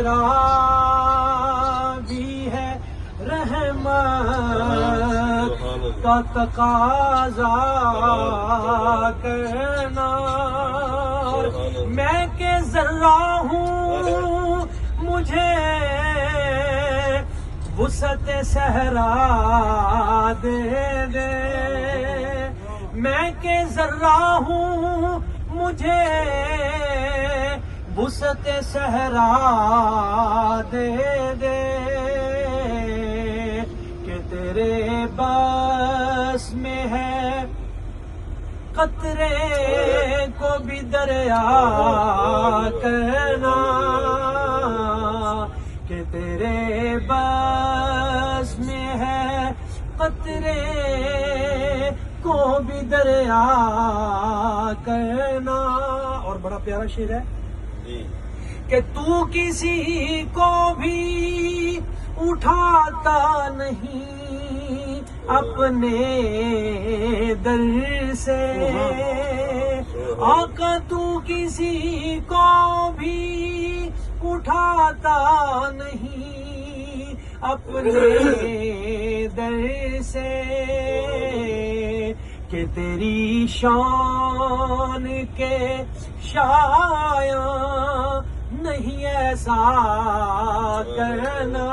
تیرا بھی ہے رحمت کا تقاضا کرنا، میں کہ ذرہ ہوں مجھے وسعت صحرا دے دے، میں کہ ذرہ ہوں مجھے وسعت صحرا دے دے، کہ تیرے بس میں ہے قطرے کو بھی دریا کرنا، کہ تیرے بس میں ہے قطرے کو بھی دریا کرنا۔ اور بڑا پیارا شعر ہے کہ تو کسی کو بھی اٹھاتا نہیں اپنے در سے، آقا تو کسی کو بھی اٹھاتا نہیں اپنے در سے، کہ تیری شان کے شایاں نہیں ایسا کرنا،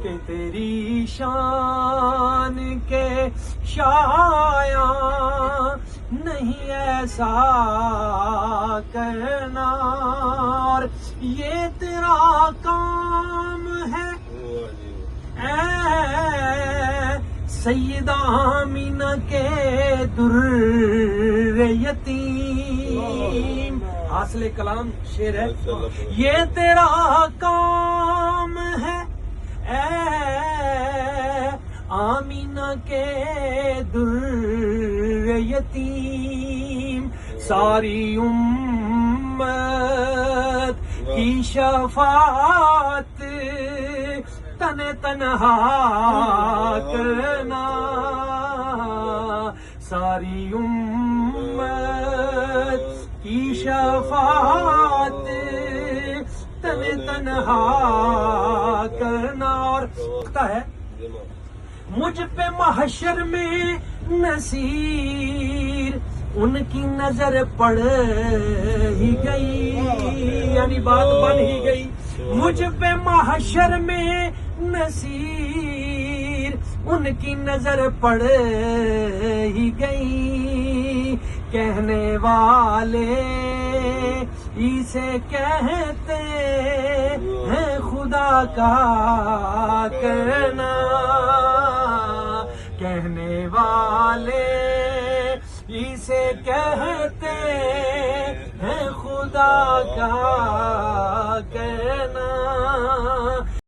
کہ تیری شان کے شایاں نہیں ایسا کرنا، اور یہ تیرا کام ہے اے سیدہ آمینہ کے در یتیم، حاصل کلام شعر ہے، یہ تیرا کام ہے اے آمینہ کے در یتیم، ساری امت کی شفاعت تن تنہا کرنا، ساری امت کی شفاعت تن تنہا کرنا۔ اور لگتا ہے مجھ پہ محشر میں نصیر ان کی نظر پڑ ہی گئی، یعنی بات بن ہی گئی، مجھ پہ محشر میں نصیر ان کی نظر پڑ ہی گئی، کہنے والے اسے کہتے ہیں خدا کا کرنا، کہنے والے اسے کہتے ہیں خدا کا کرنا۔